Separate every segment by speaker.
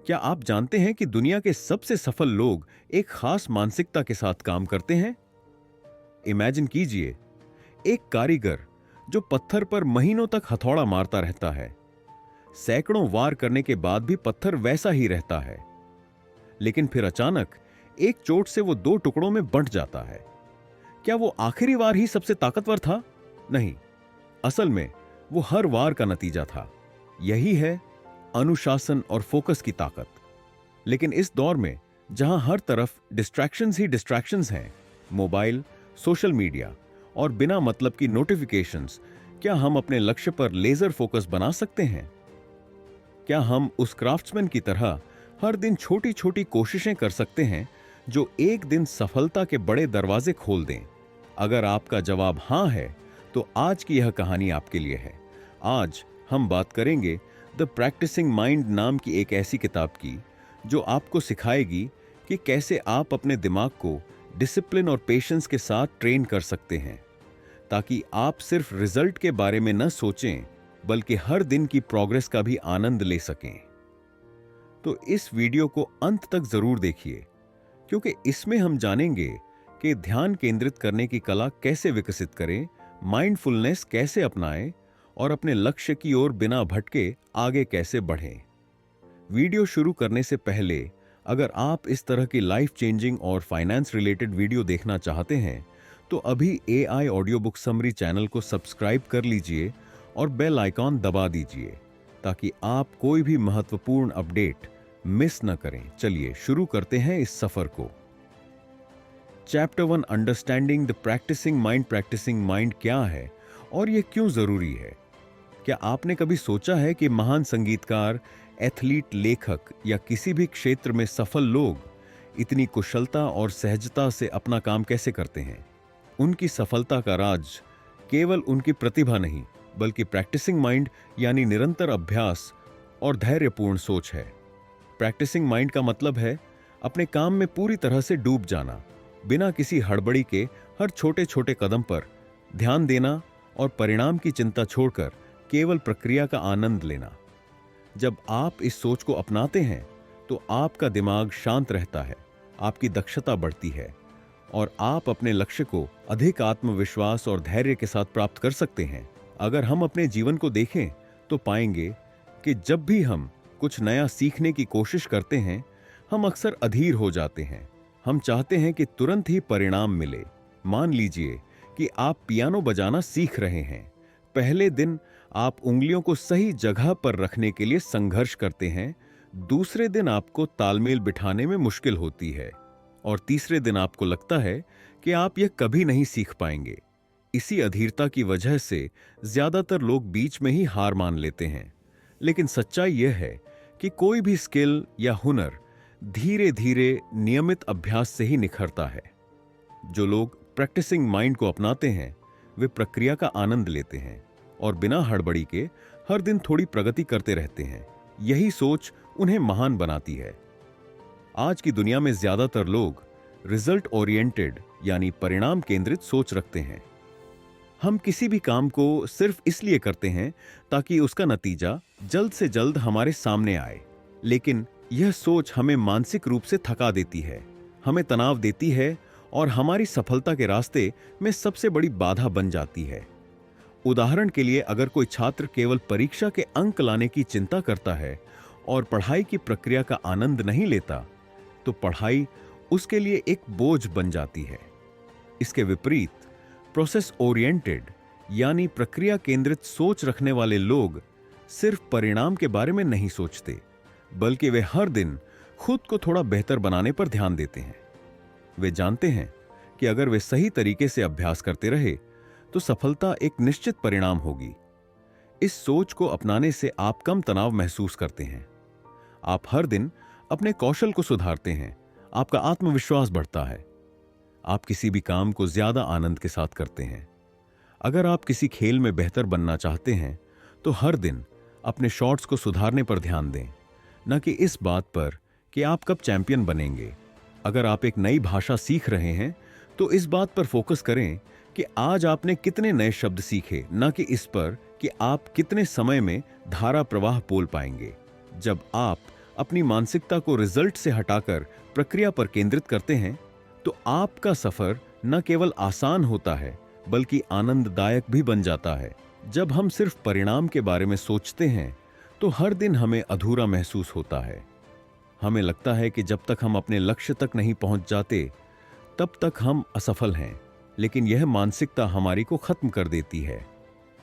Speaker 1: क्या आप जानते हैं कि दुनिया के सबसे सफल लोग एक खास मानसिकता के साथ काम करते हैं? इमेजिन कीजिए, एक कारीगर जो पत्थर पर महीनों तक हथौड़ा मारता रहता है। सैकड़ों वार करने के बाद भी पत्थर वैसा ही रहता है, लेकिन फिर अचानक एक चोट से वो दो टुकड़ों में बंट जाता है। क्या वो आखिरी वार ही सबसे ताकतवर था? नहीं, असल में वो हर वार का नतीजा था। यही है अनुशासन और फोकस की ताकत। लेकिन इस दौर में जहां हर तरफ डिस्ट्रैक्शंस ही डिस्ट्रैक्शंस हैं, मोबाइल, सोशल मीडिया और बिना मतलब की नोटिफिकेशंस, क्या हम अपने लक्ष्य पर लेजर फोकस बना सकते हैं? क्या हम उस क्राफ्ट्समैन की तरह हर दिन छोटी छोटी कोशिशें कर सकते हैं जो एक दिन सफलता के बड़े दरवाजे खोल दें? अगर आपका जवाब हां है, तो आज की यह कहानी आपके लिए है। आज हम बात करेंगे द प्रैक्टिसिंग माइंड नाम की एक ऐसी किताब की जो आपको सिखाएगी कि कैसे आप अपने दिमाग को डिसिप्लिन और पेशेंस के साथ ट्रेन कर सकते हैं, ताकि आप सिर्फ रिजल्ट के बारे में न सोचें, बल्कि हर दिन की प्रोग्रेस का भी आनंद ले सकें। तो इस वीडियो को अंत तक जरूर देखिए, क्योंकि इसमें हम जानेंगे कि ध्यान केंद्रित करने की कला कैसे विकसित करें, माइंडफुलनेस कैसे अपनाएं और अपने लक्ष्य की ओर बिना भटके आगे कैसे बढ़ें। वीडियो शुरू करने से पहले, अगर आप इस तरह की लाइफ चेंजिंग और फाइनेंस रिलेटेड वीडियो देखना चाहते हैं, तो अभी AI audio book summary channel को सब्सक्राइब कर लीजिए और बेल आइकॉन दबा दीजिए, ताकि आप कोई भी महत्वपूर्ण अपडेट मिस न करें। चलिए शुरू करते हैं इस सफर को। Chapter 1, understanding the practising mind. Practising mind क्या है और यह क्यों जरूरी है? क्या आपने कभी सोचा है कि महान संगीतकार, एथलीट, लेखक या किसी भी क्षेत्र में सफल लोग इतनी कुशलता और सहजता से अपना काम कैसे करते हैं? उनकी सफलता का राज केवल उनकी प्रतिभा नहीं, बल्कि प्रैक्टिसिंग माइंड यानी निरंतर अभ्यास और धैर्यपूर्ण सोच है। प्रैक्टिसिंग माइंड का मतलब है अपने काम में पूरी तरह से डूब जाना, बिना किसी हड़बड़ी के हर छोटे छोटे कदम पर ध्यान देना और परिणाम की चिंता छोड़कर केवल प्रक्रिया का आनंद लेना। जब आप इस सोच को अपनाते हैं, तो आपका दिमाग शांत रहता है, आपकी दक्षता बढ़ती है और आप अपने लक्ष्य को अधिक आत्मविश्वास और धैर्य के साथ प्राप्त कर सकते हैं। अगर हम अपने जीवन को देखें, तो पाएंगे कि जब भी हम कुछ नया सीखने की कोशिश करते हैं, हम अक्सर अधीर हो जाते हैं। हम चाहते हैं कि तुरंत ही परिणाम मिले। मान लीजिए कि आप पियानो बजाना सीख रहे हैं। पहले दिन आप उंगलियों को सही जगह पर रखने के लिए संघर्ष करते हैं, दूसरे दिन आपको तालमेल बिठाने में मुश्किल होती है और तीसरे दिन आपको लगता है कि आप यह कभी नहीं सीख पाएंगे। इसी अधीरता की वजह से ज्यादातर लोग बीच में ही हार मान लेते हैं। लेकिन सच्चाई यह है कि कोई भी स्किल या हुनर धीरे धीरे नियमित अभ्यास से ही निखरता है। जो लोग प्रैक्टिसिंग माइंड को अपनाते हैं, वे प्रक्रिया का आनंद लेते हैं और बिना हड़बड़ी के हर दिन थोड़ी प्रगति करते रहते हैं। यही सोच उन्हें महान बनाती है। आज की दुनिया में ज्यादातर लोग रिजल्ट ओरिएंटेड यानी परिणाम केंद्रित सोच रखते हैं। हम किसी भी काम को सिर्फ इसलिए करते हैं ताकि उसका नतीजा जल्द से जल्द हमारे सामने आए। लेकिन यह सोच हमें मानसिक रूप से थका देती है, हमें तनाव देती है और हमारी सफलता के रास्ते में सबसे बड़ी बाधा बन जाती है। उदाहरण के लिए, अगर कोई छात्र केवल परीक्षा के अंक लाने की चिंता करता है और पढ़ाई की प्रक्रिया का आनंद नहीं लेता, तो पढ़ाई उसके लिए एक बोझ बन जाती है। इसके विपरीत प्रोसेस ओरिएंटेड यानी प्रक्रिया केंद्रित सोच रखने वाले लोग सिर्फ परिणाम के बारे में नहीं सोचते, बल्कि वे हर दिन खुद को थोड़ा बेहतर बनाने पर ध्यान देते हैं। वे जानते हैं कि अगर वे सही तरीके से अभ्यास करते रहे, तो सफलता एक निश्चित परिणाम होगी। इस सोच को अपनाने से आप कम तनाव महसूस करते हैं, आप हर दिन अपने कौशल को सुधारते हैं, आपका आत्मविश्वास बढ़ता है, आप किसी भी काम को ज्यादा आनंद के साथ करते हैं। अगर आप किसी खेल में बेहतर बनना चाहते हैं, तो हर दिन अपने शॉट्स को सुधारने पर ध्यान दें, न कि इस बात पर कि आप कब चैंपियन बनेंगे। अगर आप एक नई भाषा सीख रहे हैं, तो इस बात पर फोकस करें कि आज आपने कितने नए शब्द सीखे, न कि इस पर कि आप कितने समय में धारा प्रवाह बोल पाएंगे। जब आप अपनी मानसिकता को रिजल्ट से हटाकर प्रक्रिया पर केंद्रित करते हैं, तो आपका सफर न केवल आसान होता है बल्कि आनंददायक भी बन जाता है। जब हम सिर्फ परिणाम के बारे में सोचते हैं तो हर दिन हमें अधूरा महसूस होता है। हमें लगता है कि जब तक हम अपने लक्ष्य तक नहीं पहुंच जाते तब तक हम असफल हैं। लेकिन यह मानसिकता हमारी को खत्म कर देती है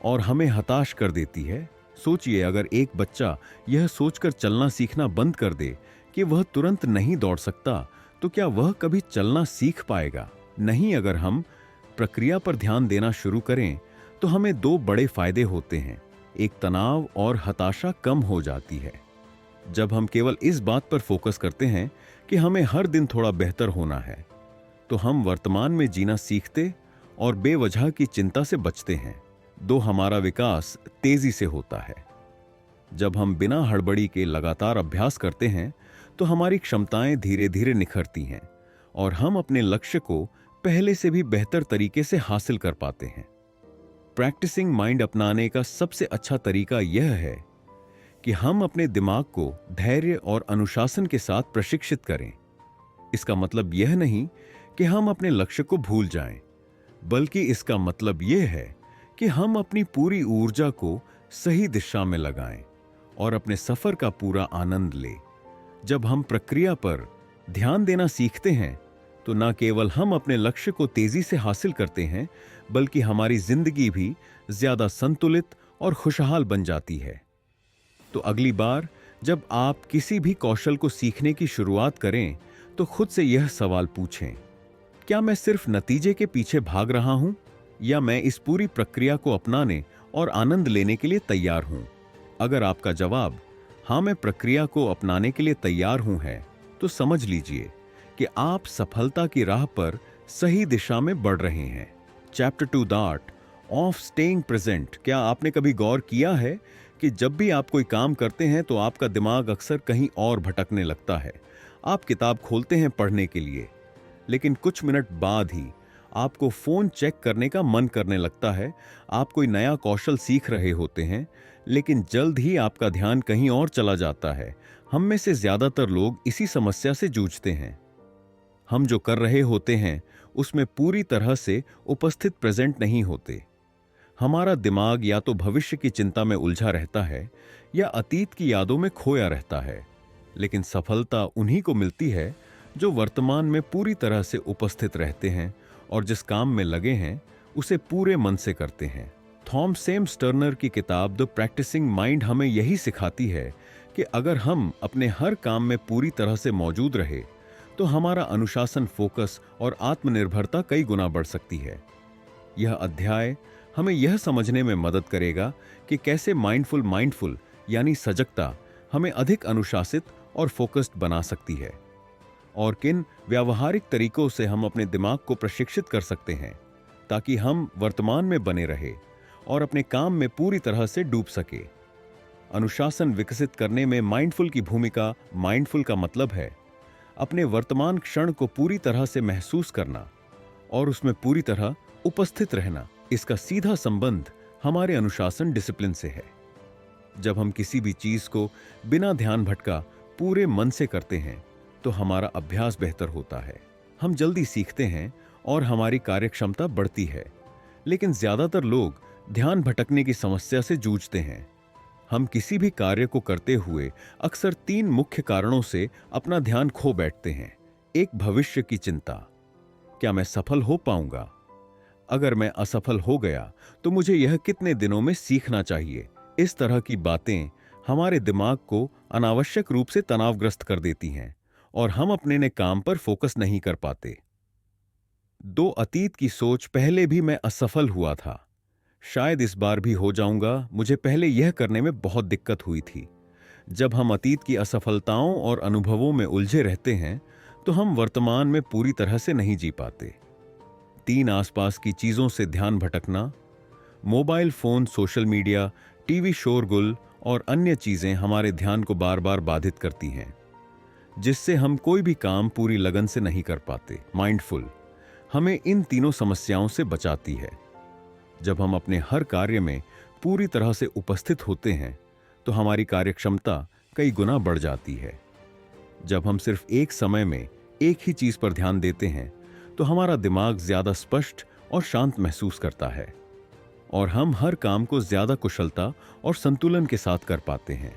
Speaker 1: और हमें हताश कर देती है। सोचिए, अगर एक बच्चा यह सोचकर चलना सीखना बंद कर दे कि वह तुरंत नहीं दौड़ सकता, तो क्या वह कभी चलना सीख पाएगा? नहीं। अगर हम प्रक्रिया पर ध्यान देना शुरू करें तो हमें दो बड़े फायदे होते हैं। एक, तनाव और हताशा कम हो जाती है। जब हम केवल इस बात पर फोकस करते हैं कि हमें हर दिन थोड़ा बेहतर होना है, तो हम वर्तमान में जीना सीखते और बेवजह की चिंता से बचते हैं। दो, हमारा विकास तेजी से होता है। जब हम बिना हड़बड़ी के लगातार अभ्यास करते हैं तो हमारी क्षमताएं धीरे धीरे निखरती हैं और हम अपने लक्ष्य को पहले से भी बेहतर तरीके से हासिल कर पाते हैं। प्रैक्टिसिंग माइंड अपनाने का सबसे अच्छा तरीका यह है कि हम अपने दिमाग को धैर्य और अनुशासन के साथ प्रशिक्षित करें। इसका मतलब यह नहीं कि हम अपने लक्ष्य को भूल जाएं, बल्कि इसका मतलब यह है कि हम अपनी पूरी ऊर्जा को सही दिशा में लगाएं और अपने सफर का पूरा आनंद लें। जब हम प्रक्रिया पर ध्यान देना सीखते हैं तो न केवल हम अपने लक्ष्य को तेजी से हासिल करते हैं, बल्कि हमारी जिंदगी भी ज्यादा संतुलित और खुशहाल बन जाती है। तो अगली बार जब आप किसी भी कौशल को सीखने की शुरुआत करें तो खुद से यह सवाल पूछें, क्या मैं सिर्फ नतीजे के पीछे भाग रहा हूं या मैं इस पूरी प्रक्रिया को अपनाने और आनंद लेने के लिए तैयार हूं? अगर आपका जवाब हां, मैं प्रक्रिया को अपनाने के लिए तैयार हूं है, तो समझ लीजिए कि आप सफलता की राह पर सही दिशा में बढ़ रहे हैं। Chapter 2, the art of staying present. क्या आपने कभी गौर किया है कि जब भी आप कोई काम करते हैं तो आपका दिमाग अक्सर कहीं और भटकने लगता है? आप किताब खोलते हैं पढ़ने के लिए, लेकिन कुछ मिनट बाद ही आपको फोन चेक करने का मन करने लगता है। आप कोई नया कौशल सीख रहे होते हैं, लेकिन जल्द ही आपका ध्यान कहीं और चला जाता है। हम में से ज्यादातर लोग इसी समस्या से जूझते हैं। हम जो कर रहे होते हैं उसमें पूरी तरह से उपस्थित प्रेजेंट नहीं होते। हमारा दिमाग या तो भविष्य की चिंता में उलझा रहता है या अतीत की यादों में खोया रहता है। लेकिन सफलता उन्हीं को मिलती है जो वर्तमान में पूरी तरह से उपस्थित रहते हैं और जिस काम में लगे हैं उसे पूरे मन से करते हैं। थॉमस टर्नर की किताब द प्रैक्टिसिंग माइंड हमें यही सिखाती है कि अगर हम अपने हर काम में पूरी तरह से मौजूद रहे तो हमारा अनुशासन, फोकस और आत्मनिर्भरता कई गुना बढ़ सकती है। यह अध्याय हमें यह समझने में मदद करेगा कि कैसे माइंडफुल यानी सजगता हमें अधिक अनुशासित और फोकस्ड बना सकती है और किन व्यावहारिक तरीकों से हम अपने दिमाग को प्रशिक्षित कर सकते हैं ताकि हम वर्तमान में बने रहे और अपने काम में पूरी तरह से डूब सके। अनुशासन विकसित करने में माइंडफुल की भूमिका। माइंडफुल का मतलब है अपने वर्तमान क्षण को पूरी तरह से महसूस करना और उसमें पूरी तरह उपस्थित रहना। इसका सीधा संबंध हमारे अनुशासन, डिसिप्लिन से है। जब हम किसी भी चीज को बिना ध्यान भटका पूरे मन से करते हैं तो हमारा अभ्यास बेहतर होता है, हम जल्दी सीखते हैं और हमारी कार्यक्षमता बढ़ती है। लेकिन ज्यादातर लोग ध्यान भटकने की समस्या से जूझते हैं। हम किसी भी कार्य को करते हुए अक्सर 3 मुख्य कारणों से अपना ध्यान खो बैठते हैं। एक, भविष्य की चिंता। क्या मैं सफल हो पाऊंगा? अगर मैं असफल हो गया तो मुझे यह कितने दिनों में सीखना चाहिए? इस तरह की बातें हमारे दिमाग को अनावश्यक रूप से तनावग्रस्त कर देती हैं और हम अपने ने काम पर फोकस नहीं कर पाते। 2, अतीत की सोच। पहले भी मैं असफल हुआ था, शायद इस बार भी हो जाऊंगा। मुझे पहले यह करने में बहुत दिक्कत हुई थी। जब हम अतीत की असफलताओं और अनुभवों में उलझे रहते हैं तो हम वर्तमान में पूरी तरह से नहीं जी पाते। 3, आसपास की चीजों से ध्यान भटकना। Mobile phone, social media, TV शोरगुल और अन्य चीजें हमारे ध्यान को बार बार बाधित करती हैं, जिससे हम कोई भी काम पूरी लगन से नहीं कर पाते। माइंडफुल हमें इन तीनों समस्याओं से बचाती है। जब हम अपने हर कार्य में पूरी तरह से उपस्थित होते हैं तो हमारी कार्यक्षमता कई गुना बढ़ जाती है। जब हम सिर्फ एक समय में एक ही चीज पर ध्यान देते हैं तो हमारा दिमाग ज्यादा स्पष्ट और शांत महसूस करता है और हम हर काम को ज्यादा कुशलता और संतुलन के साथ कर पाते हैं।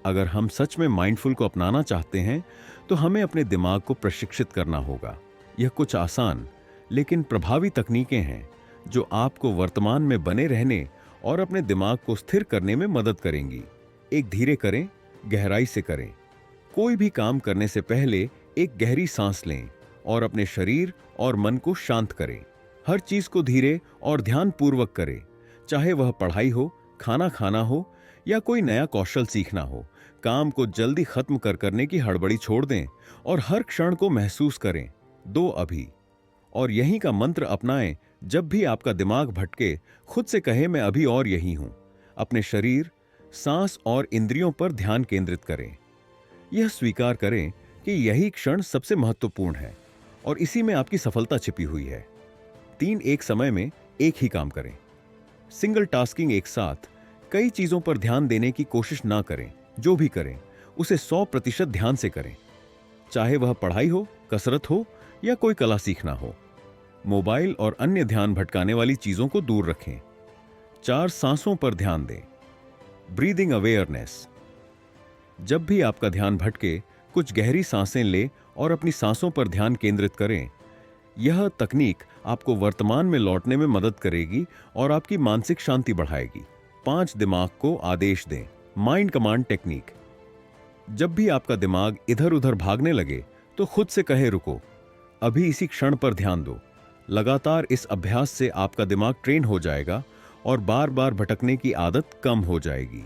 Speaker 1: अगर हम सच में माइंडफुल को अपनाना चाहते हैं तो हमें अपने दिमाग को प्रशिक्षित करना होगा। यह कुछ आसान लेकिन प्रभावी तकनीकें हैं जो आपको वर्तमान में बने रहने और अपने दिमाग को स्थिर करने में मदद करेंगी। एक धीरे करें, गहराई से करें। कोई भी काम करने से पहले एक गहरी सांस लें और अपने शरीर और मन को शांत करें। हर चीज को धीरे और ध्यानपूर्वक करें, चाहे वह पढ़ाई हो, खाना खाना हो या कोई नया कौशल सीखना हो। काम को जल्दी खत्म करने की हड़बड़ी छोड़ दें और हर क्षण को महसूस करें। दो अभी और यहीं का मंत्र अपनाएं। जब भी आपका दिमाग भटके, खुद से कहे मैं अभी और यही हूं। अपने शरीर, सांस और इंद्रियों पर ध्यान केंद्रित करें। यह स्वीकार करें कि यही क्षण सबसे महत्वपूर्ण है और इसी में आपकी सफलता छिपी हुई है। 3 एक समय में एक ही काम करें। सिंगल टास्किंग, एक साथ कई चीजों पर ध्यान देने की कोशिश ना करें। जो भी करें उसे 100% ध्यान से करें, चाहे वह पढ़ाई हो, कसरत हो या कोई कला सीखना हो। मोबाइल और अन्य ध्यान भटकाने वाली चीजों को दूर रखें। 4 सांसों पर ध्यान दें। Breathing awareness. जब भी आपका ध्यान भटके, कुछ गहरी सांसें लें और अपनी सांसों पर ध्यान केंद्रित करें। यह तकनीक आपको वर्तमान में लौटने में मदद करेगी और आपकी मानसिक शांति बढ़ाएगी। 5 दिमाग को आदेश दें। Mind command technique. जब भी आपका दिमाग इधर उधर भागने लगे तो खुद से कहे रुको, अभी इसी क्षण पर ध्यान दो। लगातार इस अभ्यास से आपका दिमाग ट्रेन हो जाएगा और बार बार भटकने की आदत कम हो जाएगी।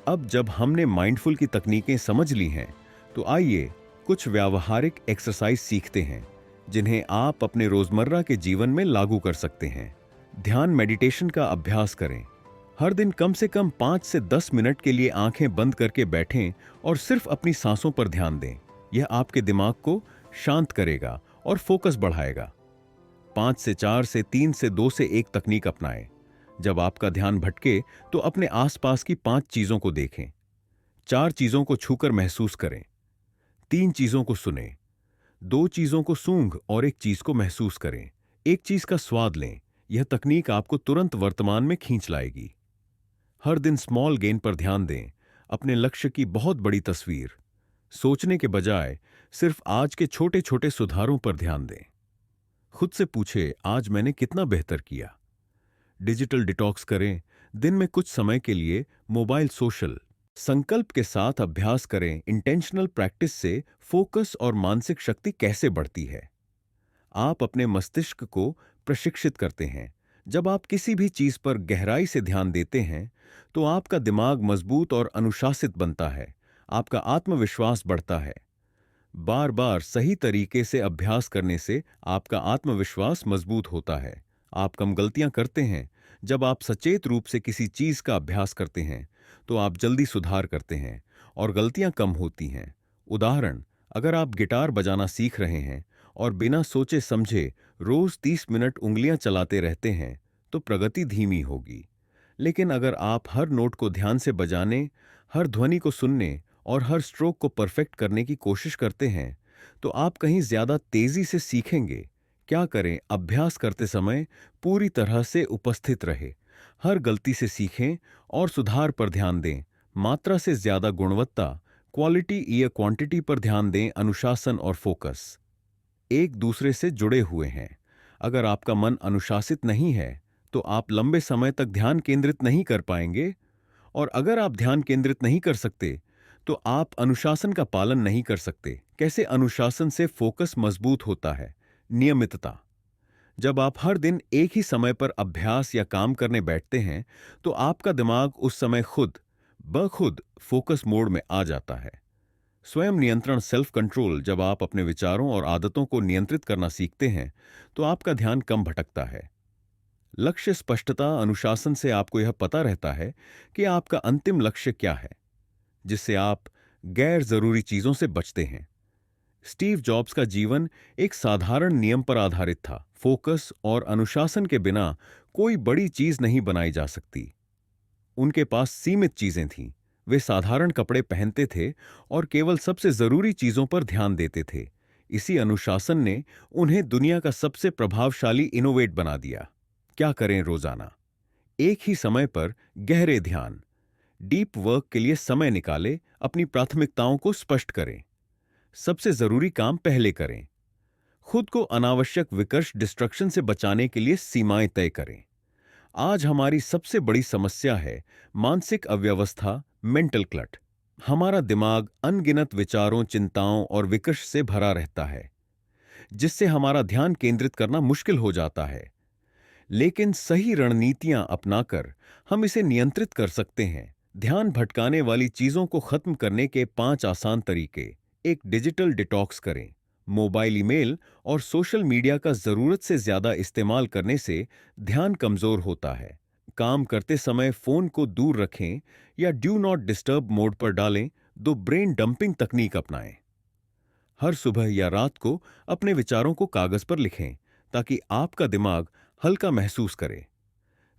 Speaker 1: अब जब हमने माइंडफुल की तकनीकें समझ ली हैं तो आइए कुछ व्यावहारिक एक्सरसाइज सीखते हैं जिन्हें आप अपने रोजमर्रा के जीवन में लागू कर सकते हैं। ध्यान मेडिटेशन का अभ्यास करें। हर दिन कम से कम 5 से 10 मिनट के लिए आंखें बंद करके बैठें और सिर्फ अपनी सांसों पर ध्यान दें। यह आपके दिमाग को शांत करेगा और फोकस बढ़ाएगा। 5 से 4 से 3 से 2 से 1 तकनीक अपनाएं। जब आपका ध्यान भटके तो अपने आसपास की 5 चीजों को देखें। 4 चीजों को छूकर महसूस करें। 3 चीजों को सुनें। 2 चीजों को सूंघ और 1 चीज को महसूस करें। 1 चीज का स्वाद लें। यह तकनीक आपको तुरंत वर्तमान में खींच लाएगी। हर दिन स्मॉल गेन पर ध्यान दें। अपने लक्ष्य की बहुत बड़ी तस्वीर सोचने के बजाय सिर्फ आज के छोटे छोटे सुधारों पर ध्यान दें। खुद से पूछे, आज मैंने कितना बेहतर किया। डिजिटल डिटॉक्स करें। दिन में कुछ समय के लिए मोबाइल, सोशल संकल्प के साथ अभ्यास करें। इंटेंशनल प्रैक्टिस से फोकस और मानसिक शक्ति कैसे बढ़ती है। आप अपने मस्तिष्क को प्रशिक्षित करते हैं। जब आप किसी भी चीज पर गहराई से ध्यान देते हैं तो आपका दिमाग मजबूत और अनुशासित बनता है। आपका आत्मविश्वास बढ़ता है। बार बार सही तरीके से अभ्यास करने से आपका आत्मविश्वास मजबूत होता है। आप कम गलतियां करते हैं। जब आप सचेत रूप से किसी चीज का अभ्यास करते हैं तो आप जल्दी सुधार करते हैं और गलतियां कम होती हैं। उदाहरण, अगर आप गिटार बजाना सीख रहे हैं और बिना सोचे समझे रोज 30 मिनट उंगलियां चलाते रहते हैं तो प्रगति धीमी होगी। लेकिन अगर आप हर नोट को ध्यान से बजाने, हर ध्वनि को सुनने और हर स्ट्रोक को परफेक्ट करने की कोशिश करते हैं तो आप कहीं ज्यादा तेजी से सीखेंगे। क्या करें, अभ्यास करते समय पूरी तरह से उपस्थित रहे। हर गलती से सीखें और सुधार पर ध्यान दें। मात्रा से ज्यादा गुणवत्ता, क्वालिटी या क्वांटिटी पर ध्यान दें। अनुशासन और फोकस एक दूसरे से जुड़े हुए हैं। अगर आपका मन अनुशासित नहीं है तो आप लंबे समय तक ध्यान केंद्रित नहीं कर पाएंगे और अगर आप ध्यान केंद्रित नहीं कर सकते तो आप अनुशासन का पालन नहीं कर सकते। कैसे? अनुशासन से फोकस मजबूत होता है। नियमितता। जब आप हर दिन एक ही समय पर अभ्यास या काम करने बैठते हैं तो आपका दिमाग उस समय खुद ब खुद फोकस मोड में आ जाता है। स्वयं नियंत्रण, सेल्फ कंट्रोल। जब आप अपने विचारों और आदतों को नियंत्रित करना सीखते हैं तो आपका ध्यान कम भटकता है। लक्ष्य स्पष्टता। अनुशासन से आपको यह पता रहता है कि आपका अंतिम लक्ष्य क्या है, जिससे आप गैर जरूरी चीजों से बचते हैं। स्टीव जॉब्स का जीवन एक साधारण नियम पर आधारित था। फोकस और अनुशासन के बिना कोई बड़ी चीज नहीं बनाई जा सकती। उनके पास सीमित चीजें थीं। वे साधारण कपड़े पहनते थे और केवल सबसे जरूरी चीजों पर ध्यान देते थे। इसी अनुशासन ने उन्हें दुनिया का सबसे प्रभावशाली इनोवेट बना दिया। क्या करें रोजाना? एक ही समय पर गहरे ध्यान, डीप वर्क के लिए समय निकालें, अपनी प्राथमिकताओं को स्पष्ट करें। सबसे जरूरी काम पहले करें। खुद को अनावश्यक विकर्ष डिस्ट्रक्शन से बचाने के लिए सीमाएं तय करें। आज हमारी सबसे बड़ी समस्या है मानसिक अव्यवस्था, मेंटल क्लट। हमारा दिमाग अनगिनत विचारों, चिंताओं और विकर्ष से भरा रहता है, जिससे हमारा ध्यान केंद्रित करना मुश्किल हो जाता है। लेकिन सही रणनीतियां अपनाकर हम इसे नियंत्रित कर सकते हैं। ध्यान भटकाने वाली चीजों को खत्म करने के 5 आसान तरीके। एक, डिजिटल डिटॉक्स करें। मोबाइल, ईमेल और सोशल मीडिया का जरूरत से ज्यादा इस्तेमाल करने से ध्यान कमजोर होता है। काम करते समय फोन को दूर रखें या डू नॉट डिस्टर्ब मोड पर डालें। दो, ब्रेन डंपिंग तकनीक अपनाएं। हर सुबह या रात को अपने विचारों को कागज पर लिखें ताकि आपका दिमाग हल्का महसूस करे।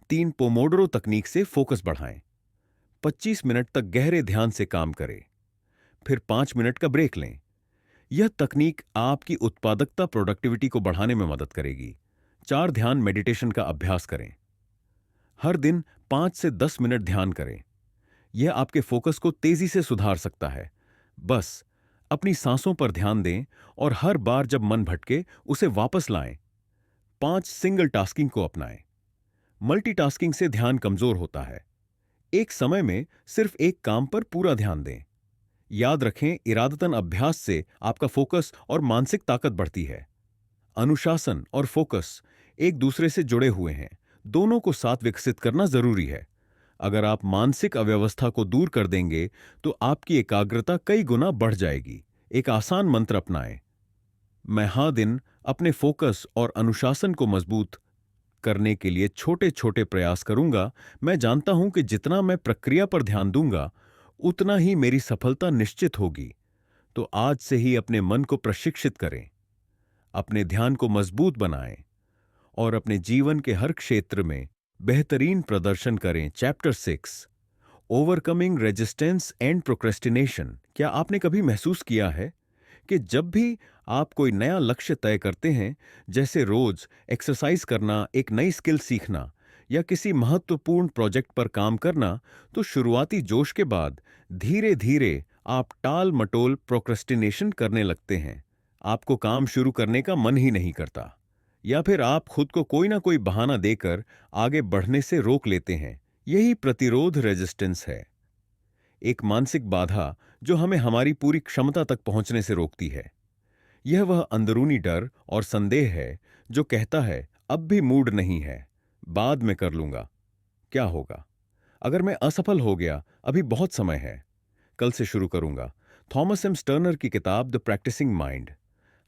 Speaker 1: 3, पोमोडोरो तकनीक से फोकस बढ़ाएं। 25 मिनट तक गहरे ध्यान से काम करें, फिर 5 मिनट का ब्रेक लें। यह तकनीक आपकी उत्पादकता, प्रोडक्टिविटी को बढ़ाने में मदद करेगी। 4, ध्यान मेडिटेशन का अभ्यास करें। हर दिन 5 से 10 मिनट ध्यान करें। यह आपके फोकस को तेजी से सुधार सकता है। बस अपनी सांसों पर ध्यान दें और हर बार जब मन भटके उसे वापस लाएं। 5, सिंगल टास्किंग को अपनाएं। मल्टीटास्किंग से ध्यान कमजोर होता है। एक समय में सिर्फ एक काम पर पूरा ध्यान दें। याद रखें, इरादतन अभ्यास से आपका फोकस और मानसिक ताकत बढ़ती है। अनुशासन और फोकस एक दूसरे से जुड़े हुए हैं। दोनों को साथ विकसित करना जरूरी है। अगर आप मानसिक अव्यवस्था को दूर कर देंगे तो आपकी एकाग्रता कई गुना बढ़ जाएगी। एक आसान मंत्र अपनाएं। मैं हर दिन अपने फोकस और अनुशासन को मजबूत करने के लिए छोटे छोटे प्रयास करूंगा। मैं जानता हूं कि जितना मैं प्रक्रिया पर ध्यान दूंगा उतना ही मेरी सफलता निश्चित होगी। तो आज से ही अपने मन को प्रशिक्षित करें, अपने ध्यान को मजबूत बनाएं और अपने जीवन के हर क्षेत्र में बेहतरीन प्रदर्शन करें। Chapter 6, overcoming resistance and procrastination. क्या आपने कभी महसूस किया है कि जब भी आप कोई नया लक्ष्य तय करते हैं, जैसे रोज एक्सरसाइज करना, एक नई स्किल सीखना या किसी महत्वपूर्ण प्रोजेक्ट पर काम करना, तो शुरुआती जोश के बाद धीरे धीरे आप टाल मटोल, प्रोक्रेस्टिनेशन करने लगते हैं। आपको काम शुरू करने का मन ही नहीं करता, या फिर आप खुद को कोई ना कोई बहाना देकर आगे बढ़ने से रोक लेते हैं। यही प्रतिरोध, रेजिस्टेंस है, एक मानसिक बाधा जो हमें हमारी पूरी क्षमता तक पहुंचने से रोकती है। यह वह अंदरूनी डर और संदेह है जो कहता है अब भी मूड नहीं है, बाद में कर लूंगा। क्या होगा अगर मैं असफल हो गया? अभी बहुत समय है, कल से शुरू करूंगा। थॉमस एम स्टर्नर की किताब द प्रैक्टिसिंग माइंड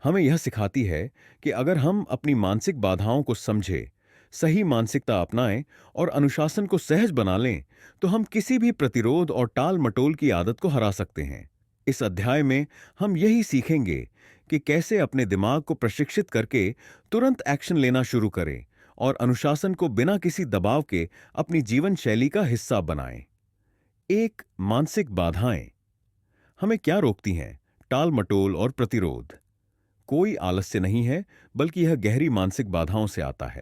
Speaker 1: हमें यह सिखाती है कि अगर हम अपनी मानसिक बाधाओं को समझें, सही मानसिकता अपनाएं और अनुशासन को सहज बना लें, तो हम किसी भी प्रतिरोध और टाल मटोल की आदत को हरा सकते हैं। इस अध्याय में हम यही सीखेंगे कि कैसे अपने दिमाग को प्रशिक्षित करके तुरंत एक्शन लेना शुरू करें और अनुशासन को बिना किसी दबाव के अपनी जीवन शैली का हिस्सा बनाएं। एक, मानसिक बाधाएं हमें क्या रोकती हैं? टाल मटोल और प्रतिरोध कोई आलस्य नहीं है, बल्कि यह गहरी मानसिक बाधाओं से आता है।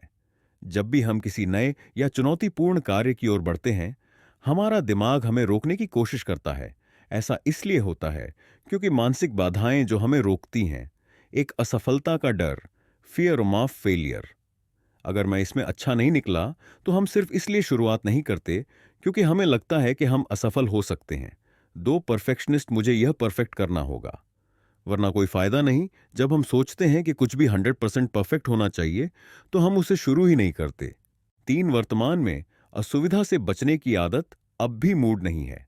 Speaker 1: जब भी हम किसी नए या चुनौतीपूर्ण कार्य की ओर बढ़ते हैं, हमारा दिमाग हमें रोकने की कोशिश करता है। ऐसा इसलिए होता है क्योंकि मानसिक बाधाएं जो हमें रोकती हैं, एक असफलता का डर, फियर ऑफ फेलियर। अगर मैं इसमें अच्छा नहीं निकला तो हम सिर्फ इसलिए शुरुआत नहीं करते क्योंकि हमें लगता है कि हम असफल हो सकते हैं। 2, परफेक्शनिस्ट, मुझे यह परफेक्ट करना होगा, वरना कोई फायदा नहीं। जब हम सोचते हैं कि कुछ भी 100% परफेक्ट होना चाहिए तो हम उसे शुरू ही नहीं करते। 3, वर्तमान में असुविधा से बचने की आदत, अब भी मूड नहीं है,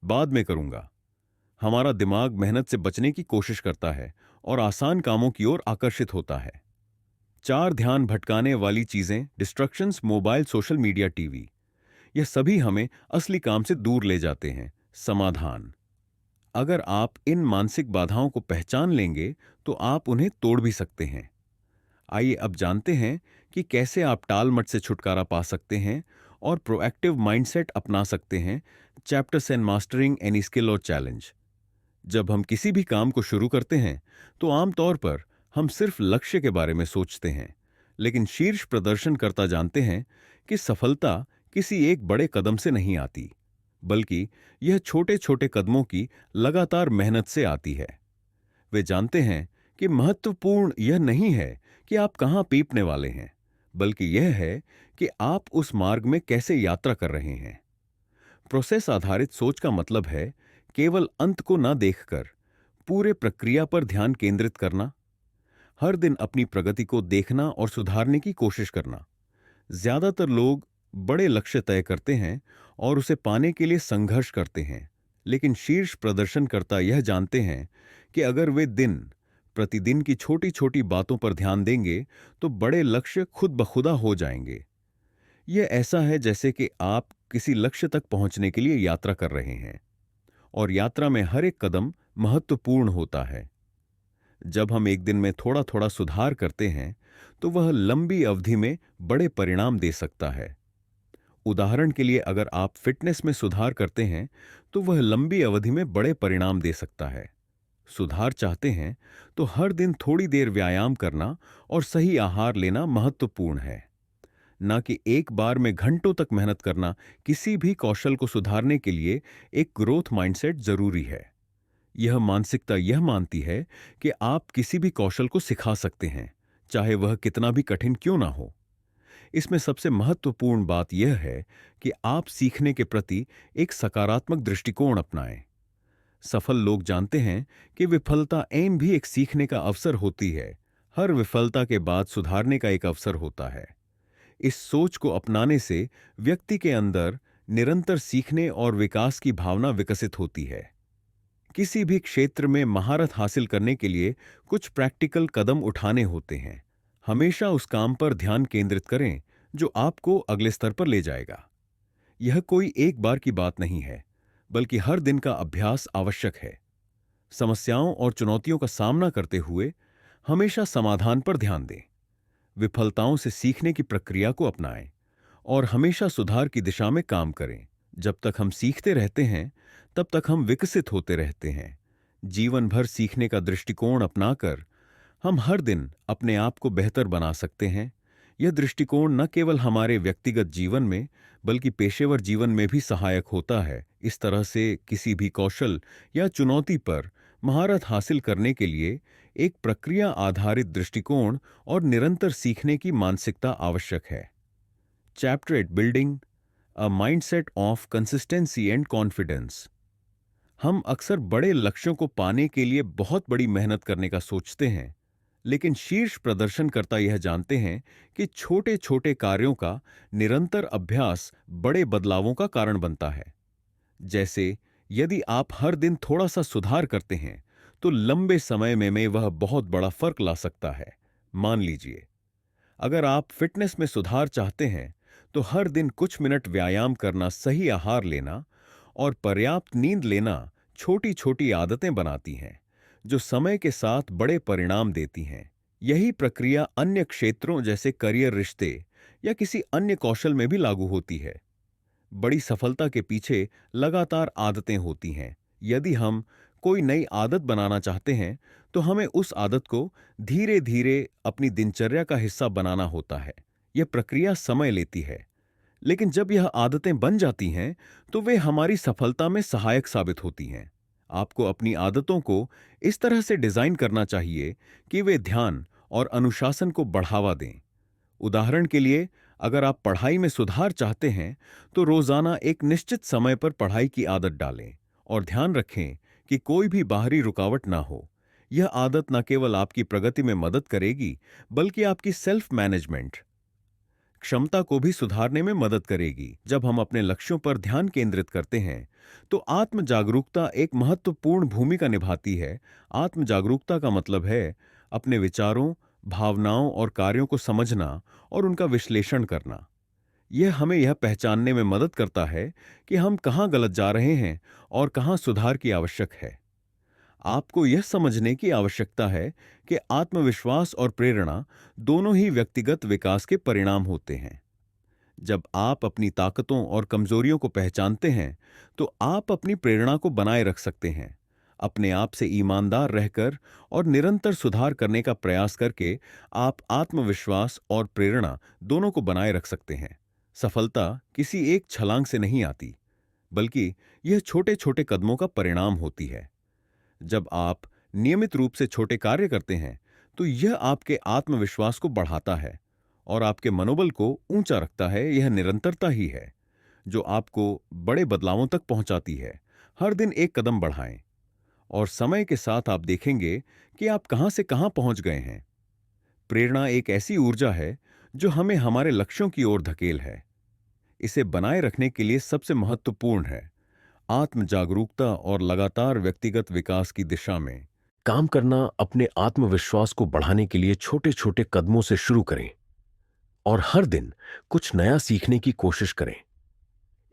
Speaker 1: बाद में करूंगा। हमारा दिमाग मेहनत से बचने की कोशिश करता है और आसान कामों की ओर आकर्षित होता है। 4, ध्यान भटकाने वाली चीजें, destructions, mobile, social media, TV, यह सभी हमें असली काम से दूर ले जाते हैं। समाधान, अगर आप इन मानसिक बाधाओं को पहचान लेंगे तो आप उन्हें तोड़ भी सकते हैं। आइए अब जानते हैं कि कैसे आप टाल मट से छुटकारा पा सकते हैं और प्रोएक्टिव माइंडसेट अपना सकते हैं। Chapters and mastering any skill और चैलेंज। जब हम किसी भी काम को शुरू करते हैं तो आमतौर पर हम सिर्फ लक्ष्य के बारे में सोचते हैं, लेकिन शीर्ष प्रदर्शनकर्ता जानते हैं कि सफलता किसी एक बड़े कदम से नहीं आती, बल्कि यह छोटे छोटे कदमों की लगातार मेहनत से आती है। वे जानते हैं कि महत्वपूर्ण यह नहीं है कि आप कहां पीपने वाले हैं, बल्कि यह है कि आप उस मार्ग में कैसे यात्रा कर रहे हैं। प्रोसेस आधारित सोच का मतलब है केवल अंत को न देखकर पूरे प्रक्रिया पर ध्यान केंद्रित करना, हर दिन अपनी प्रगति को देखना और सुधारने की कोशिश करना। ज्यादातर लोग बड़े लक्ष्य तय करते हैं और उसे पाने के लिए संघर्ष करते हैं, लेकिन शीर्ष प्रदर्शनकर्ता यह जानते हैं कि अगर वे दिन प्रतिदिन की छोटी छोटी बातों पर ध्यान देंगे तो बड़े लक्ष्य खुद ब खुदा हो जाएंगे। यह ऐसा है जैसे कि आप किसी लक्ष्य तक पहुंचने के लिए यात्रा कर रहे हैं और यात्रा में हर एक कदम महत्वपूर्ण होता है। जब हम एक दिन में थोड़ा थोड़ा सुधार करते हैं तो वह लंबी अवधि में बड़े परिणाम दे सकता है। उदाहरण के लिए, अगर आप फिटनेस में सुधार करते हैं तो वह लंबी अवधि में बड़े परिणाम दे सकता है। सुधार चाहते हैं तो हर दिन थोड़ी देर व्यायाम करना और सही आहार लेना महत्वपूर्ण है, न कि एक बार में घंटों तक मेहनत करना। किसी भी कौशल को सुधारने के लिए एक ग्रोथ माइंडसेट जरूरी है। यह मानसिकता यह मानती है कि आप किसी भी कौशल को सिखा सकते हैं, चाहे वह कितना भी कठिन क्यों ना हो। इसमें सबसे महत्वपूर्ण बात यह है कि आप सीखने के प्रति एक सकारात्मक दृष्टिकोण अपनाएं। सफल लोग जानते हैं कि विफलता ऐन भी एक सीखने का अवसर होती है। हर विफलता के बाद सुधारने का एक अवसर होता है। इस सोच को अपनाने से व्यक्ति के अंदर निरंतर सीखने और विकास की भावना विकसित होती है। किसी भी क्षेत्र में महारत हासिल करने के लिए कुछ प्रैक्टिकल कदम उठाने होते हैं। हमेशा उस काम पर ध्यान केंद्रित करें जो आपको अगले स्तर पर ले जाएगा। यह कोई एक बार की बात नहीं है, बल्कि हर दिन का अभ्यास आवश्यक है। समस्याओं और चुनौतियों का सामना करते हुए हमेशा समाधान पर ध्यान दें। विफलताओं से सीखने की प्रक्रिया को अपनाएं और हमेशा सुधार की दिशा में काम करें। जब तक हम सीखते रहते हैं, तब तक हम विकसित होते रहते हैं। जीवन भर सीखने का दृष्टिकोण अपनाकर हम हर दिन अपने आप को बेहतर बना सकते हैं। यह दृष्टिकोण न केवल हमारे व्यक्तिगत जीवन में, बल्कि पेशेवर जीवन में भी सहायक होता है। इस तरह से किसी भी कौशल या चुनौती पर महारत हासिल करने के लिए एक प्रक्रिया आधारित दृष्टिकोण और निरंतर सीखने की मानसिकता आवश्यक है। Chapter 8, building a mindset of consistency and confidence. हम अक्सर बड़े लक्ष्यों को पाने के लिए बहुत बड़ी मेहनत करने का सोचते हैं, लेकिन शीर्ष प्रदर्शनकर्ता यह जानते हैं कि छोटे छोटे कार्यों का निरंतर अभ्यास बड़े बदलावों का कारण बनता है। जैसे यदि आप हर दिन थोड़ा सा सुधार करते हैं तो लंबे समय में वह बहुत बड़ा फर्क ला सकता है। मान लीजिए, अगर आप फिटनेस में सुधार चाहते हैं तो हर दिन कुछ मिनट व्यायाम करना, सही आहार लेना और पर्याप्त नींद लेना छोटी छोटी आदतें बनाती हैं जो समय के साथ बड़े परिणाम देती हैं। यही प्रक्रिया अन्य क्षेत्रों जैसे करियर, रिश्ते या किसी अन्य कौशल में भी लागू होती है। बड़ी सफलता के पीछे लगातार आदतें होती हैं। यदि हम कोई नई आदत बनाना चाहते हैं तो हमें उस आदत को धीरे धीरे अपनी दिनचर्या का हिस्सा बनाना होता है। यह प्रक्रिया समय लेती है, लेकिन जब यह आदतें बन जाती हैं तो वे हमारी सफलता में सहायक साबित होती हैं। आपको अपनी आदतों को इस तरह से डिजाइन करना चाहिए कि वे ध्यान और अनुशासन को बढ़ावा दें। उदाहरण के लिए, अगर आप पढ़ाई में सुधार चाहते हैं तो रोजाना एक निश्चित समय पर पढ़ाई की आदत डालें और ध्यान रखें कि कोई भी बाहरी रुकावट ना हो। यह आदत न केवल आपकी प्रगति में मदद करेगी, बल्कि आपकी सेल्फ मैनेजमेंट क्षमता को भी सुधारने में मदद करेगी। जब हम अपने लक्ष्यों पर ध्यान केंद्रित करते हैं तो आत्म जागरूकता एक महत्वपूर्ण भूमिका निभाती है। आत्म जागरूकता का मतलब है अपने विचारों, भावनाओं और कार्यों को समझना और उनका विश्लेषण करना। यह हमें यह पहचानने में मदद करता है कि हम कहाँ गलत जा रहे हैं और कहाँ सुधार की आवश्यक है। आपको यह समझने की आवश्यकता है कि आत्मविश्वास और प्रेरणा दोनों ही व्यक्तिगत विकास के परिणाम होते हैं। जब आप अपनी ताकतों और कमजोरियों को पहचानते हैं, तो आप अपनी प्रेरणा को बनाए रख सकते हैं। अपने आप से ईमानदार रहकर और निरंतर सुधार करने का प्रयास करके आप आत्मविश्वास और प्रेरणा दोनों को बनाए रख सकते हैं। सफलता किसी एक छलांग से नहीं आती, बल्कि यह छोटे छोटे कदमों का परिणाम होती है। जब आप नियमित रूप से छोटे कार्य करते हैं, तो यह आपके आत्मविश्वास को बढ़ाता है और आपके मनोबल को ऊंचा रखता है। यह निरंतरता ही है जो आपको बड़े बदलावों तक पहुंचाती है। हर दिन एक कदम बढ़ाएं और समय के साथ आप देखेंगे कि आप कहां से कहां पहुंच गए हैं। प्रेरणा एक ऐसी ऊर्जा है जो हमें हमारे लक्ष्यों की ओर धकेल है। इसे बनाए रखने के लिए सबसे महत्वपूर्ण है आत्म जागरूकता और लगातार व्यक्तिगत विकास की दिशा में
Speaker 2: काम करना। अपने आत्मविश्वास को बढ़ाने के लिए छोटे छोटे कदमों से शुरू करें और हर दिन कुछ नया सीखने की कोशिश करें।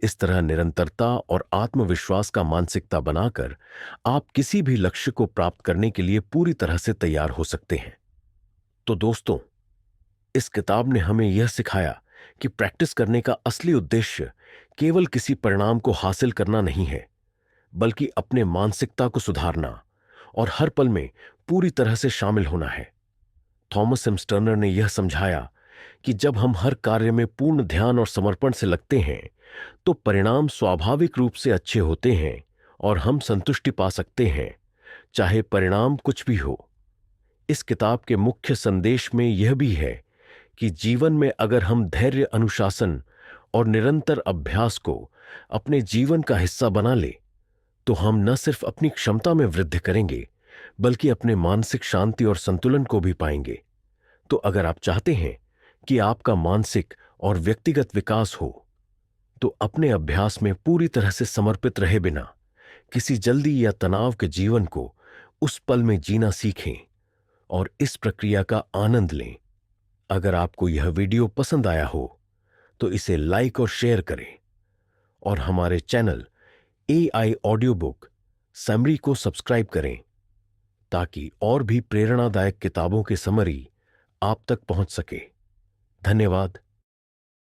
Speaker 2: इस तरह निरंतरता और आत्मविश्वास का मानसिकता बनाकर आप किसी भी लक्ष्य को प्राप्त करने के लिए पूरी तरह से तैयार हो सकते हैं। तो दोस्तों, इस किताब ने हमें यह सिखाया कि प्रैक्टिस करने का असली उद्देश्य केवल किसी परिणाम को हासिल करना नहीं है, बल्कि अपने मानसिकता को सुधारना और हर पल में पूरी तरह से शामिल होना है। थॉमस एम स्टर्नर ने यह समझाया कि जब हम हर कार्य में पूर्ण ध्यान और समर्पण से लगते हैं, तो परिणाम स्वाभाविक रूप से अच्छे होते हैं और हम संतुष्टि पा सकते हैं, चाहे परिणाम कुछ भी हो। इस किताब के मुख्य संदेश में यह भी है कि जीवन में अगर हम धैर्य, अनुशासन और निरंतर अभ्यास को अपने जीवन का हिस्सा बना ले, तो हम न सिर्फ अपनी क्षमता में वृद्धि करेंगे, बल्कि अपने मानसिक शांति और संतुलन को भी पाएंगे। तो अगर आप चाहते हैं कि आपका मानसिक और व्यक्तिगत विकास हो, तो अपने अभ्यास में पूरी तरह से समर्पित रहे बिना किसी जल्दी या तनाव के जीवन को उस पल में जीना सीखें और इस प्रक्रिया का आनंद लें। अगर आपको यह वीडियो पसंद आया हो, तो इसे लाइक और शेयर करें और हमारे channel AI audio book summary को सब्सक्राइब करें, ताकि और भी प्रेरणादायक किताबों की समरी आप तक पहुंच सके। धन्यवाद।